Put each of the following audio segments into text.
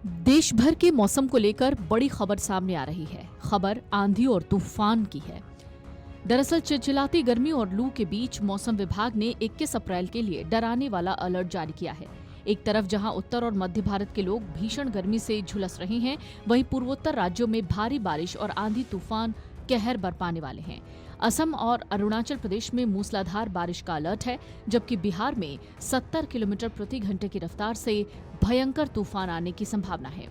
देश भर के मौसम को लेकर बड़ी खबर सामने आ रही है। खबर आंधी और तूफान की है। दरअसल चिलचिलाती गर्मी और लू के बीच मौसम विभाग ने 21 अप्रैल के लिए डराने वाला अलर्ट जारी किया है। एक तरफ जहां उत्तर और मध्य भारत के लोग भीषण गर्मी से झुलस रहे हैं, वहीं पूर्वोत्तर राज्यों में भारी बारिश और आंधी तूफान कहर बरपाने वाले हैं। असम और अरुणाचल प्रदेश में मूसलाधार बारिश का अलर्ट है, जबकि बिहार में 70 किलोमीटर प्रति घंटे की रफ्तार से भयंकर तूफान आने की संभावना है।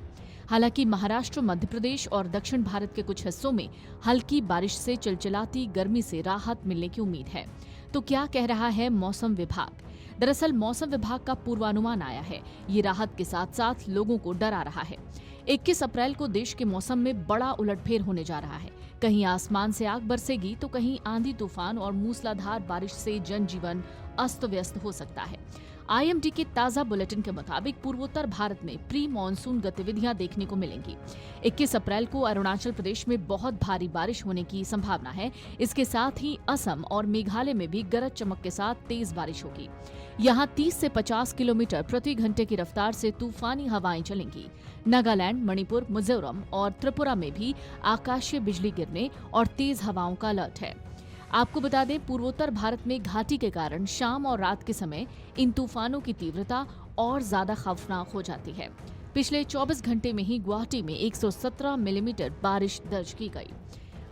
हालांकि महाराष्ट्र, मध्य प्रदेश और दक्षिण भारत के कुछ हिस्सों में हल्की बारिश से चिलचिलाती गर्मी से राहत मिलने की उम्मीद है। तो क्या कह रहा है मौसम विभाग? दरअसल मौसम विभाग का पूर्वानुमान आया है। ये राहत के साथ साथ लोगों को डरा रहा है। 21 अप्रैल को देश के मौसम में बड़ा उलटफेर होने जा रहा है। कहीं आसमान से आग बरसेगी तो कहीं आंधी तूफान और मूसलाधार बारिश से जनजीवन अस्त व्यस्त हो सकता है। आईएमडी के ताजा बुलेटिन के मुताबिक पूर्वोत्तर भारत में प्री मानसून गतिविधियां देखने को मिलेंगी। 21 अप्रैल को अरुणाचल प्रदेश में बहुत भारी बारिश होने की संभावना है। इसके साथ ही असम और मेघालय में भी गरज चमक के साथ तेज बारिश होगी। यहां 30 से 50 किलोमीटर प्रति घंटे की रफ्तार से तूफानी हवाएं चलेंगी। नागालैंड, मणिपुर, मिजोरम और त्रिपुरा में भी आकाशीय बिजली गिरने और तेज हवाओं का अलर्ट है। आपको बता दें, पूर्वोत्तर भारत में घाटी के कारण शाम और रात के समय इन तूफानों की तीव्रता और ज्यादा खौफनाक हो जाती है। पिछले 24 घंटे में ही गुवाहाटी में 117 मिलीमीटर बारिश दर्ज की गई।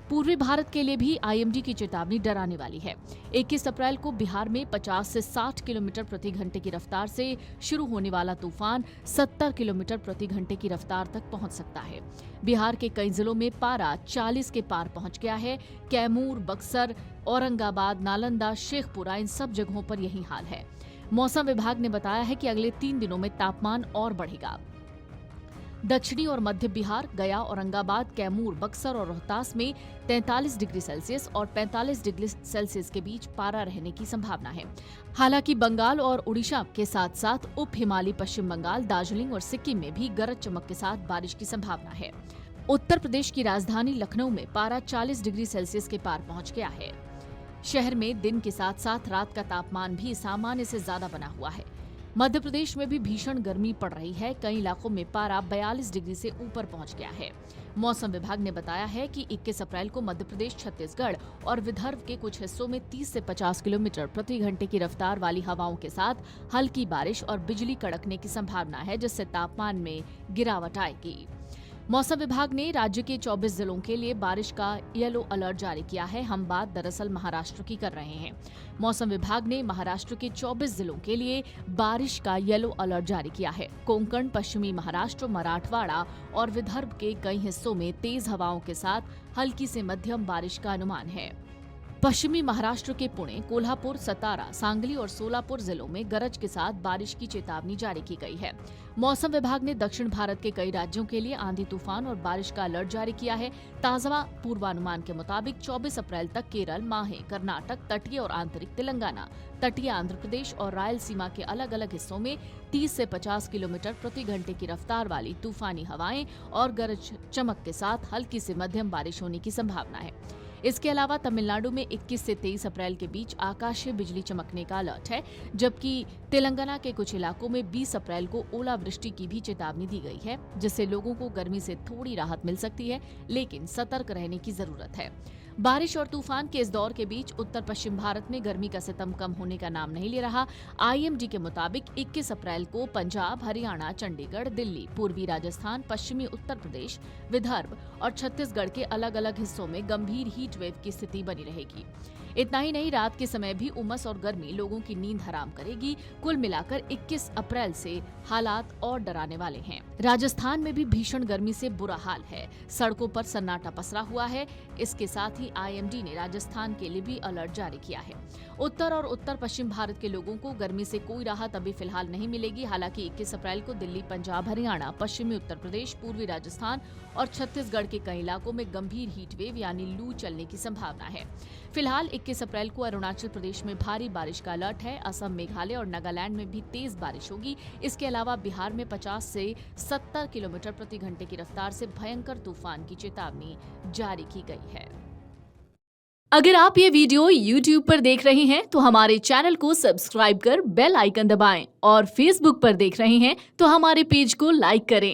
पूर्वी भारत के लिए भी आईएमडी की चेतावनी डराने वाली है। 21 अप्रैल को बिहार में 50 से 60 किलोमीटर प्रति घंटे की रफ्तार से शुरू होने वाला तूफान 70 किलोमीटर प्रति घंटे की रफ्तार तक पहुंच सकता है। बिहार के कई जिलों में पारा 40 के पार पहुंच गया है। कैमूर, बक्सर, औरंगाबाद, नालंदा, शेखपुरा, इन सब जगहों पर यही हाल है। मौसम विभाग ने बताया है कि अगले 3 दिनों में तापमान और बढ़ेगा। दक्षिणी और मध्य बिहार, गया, औरंगाबाद, कैमूर, बक्सर और रोहतास में 43 डिग्री सेल्सियस और 45 डिग्री सेल्सियस के बीच पारा रहने की संभावना है। हालांकि बंगाल और उड़ीसा के साथ साथ उप हिमालयी पश्चिम बंगाल, दार्जिलिंग और सिक्किम में भी गरज चमक के साथ बारिश की संभावना है। उत्तर प्रदेश की राजधानी लखनऊ में पारा 40 डिग्री सेल्सियस के पार पहुंच गया है। शहर में दिन के साथ साथ रात का तापमान भी सामान्य से ज्यादा बना हुआ है। मध्य प्रदेश में भी भीषण गर्मी पड़ रही है। कई इलाकों में पारा 42 डिग्री से ऊपर पहुंच गया है। मौसम विभाग ने बताया है कि 21 अप्रैल को मध्य प्रदेश, छत्तीसगढ़ और विदर्भ के कुछ हिस्सों में 30 से 50 किलोमीटर प्रति घंटे की रफ्तार वाली हवाओं के साथ हल्की बारिश और बिजली कड़कने की संभावना है, जिससे तापमान में गिरावट आएगी। मौसम विभाग ने राज्य के 24 जिलों के लिए बारिश का येलो अलर्ट जारी किया है। हम बात दरअसल महाराष्ट्र की कर रहे हैं। मौसम विभाग ने महाराष्ट्र के 24 जिलों के लिए बारिश का येलो अलर्ट जारी किया है। कोंकण, पश्चिमी महाराष्ट्र, मराठवाड़ा और विदर्भ के कई हिस्सों में तेज हवाओं के साथ हल्की से मध्यम बारिश का अनुमान है। पश्चिमी महाराष्ट्र के पुणे, कोल्हापुर, सतारा, सांगली और सोलापुर जिलों में गरज के साथ बारिश की चेतावनी जारी की गई है। मौसम विभाग ने दक्षिण भारत के कई राज्यों के लिए आंधी तूफान और बारिश का अलर्ट जारी किया है। ताजा पूर्वानुमान के मुताबिक 24 अप्रैल तक केरल, माहे, कर्नाटक, तटीय और आंतरिक तेलंगाना, तटीय आंध्र प्रदेश और रायलसीमा के अलग अलग हिस्सों में 30 से 50 किलोमीटर प्रति घंटे की रफ्तार वाली तूफानी हवाएं और गरज चमक के साथ हल्की से मध्यम बारिश होने की संभावना है। इसके अलावा तमिलनाडु में 21 से 23 अप्रैल के बीच आकाशीय बिजली चमकने का अलर्ट है, जबकि तेलंगाना के कुछ इलाकों में 20 अप्रैल को ओलावृष्टि की भी चेतावनी दी गई है, जिससे लोगों को गर्मी से थोड़ी राहत मिल सकती है, लेकिन सतर्क रहने की जरूरत है। बारिश और तूफान के इस दौर के बीच उत्तर पश्चिम भारत में गर्मी का सितम कम होने का नाम नहीं ले रहा। आईएमडी के मुताबिक 21 अप्रैल को पंजाब, हरियाणा, चंडीगढ़, दिल्ली, पूर्वी राजस्थान, पश्चिमी उत्तर प्रदेश, विदर्भ और छत्तीसगढ़ के अलग अलग हिस्सों में गंभीर हीट वेव की स्थिति बनी रहेगी। इतना ही नहीं, रात के समय भी उमस और गर्मी लोगों की नींद हराम करेगी। कुल मिलाकर 21 अप्रैल से हालात और डराने वाले हैं। राजस्थान में भी भीषण गर्मी से बुरा हाल है। सड़कों पर सन्नाटा पसरा हुआ है। इसके साथ ही आईएमडी ने राजस्थान के लिए भी अलर्ट जारी किया है। उत्तर और उत्तर पश्चिम भारत के लोगों को गर्मी से कोई राहत अभी फिलहाल नहीं मिलेगी। हालांकि 21 अप्रैल को दिल्ली, पंजाब, हरियाणा, पश्चिमी उत्तर प्रदेश, पूर्वी राजस्थान और छत्तीसगढ़ के कई इलाकों में गंभीर हीट वेव यानी लू चलने की संभावना है। फिलहाल 21 अप्रैल को अरुणाचल प्रदेश में भारी बारिश का अलर्ट है। असम, मेघालय और नागालैंड में भी तेज बारिश होगी। इसके अलावा बिहार में 50 से 70 किलोमीटर प्रति घंटे की रफ्तार से भयंकर तूफान की चेतावनी जारी की गई है। अगर आप ये वीडियो YouTube पर देख रहे हैं तो हमारे चैनल को सब्सक्राइब कर बेल आइकन दबाएं और Facebook पर देख रहे हैं तो हमारे पेज को लाइक करें।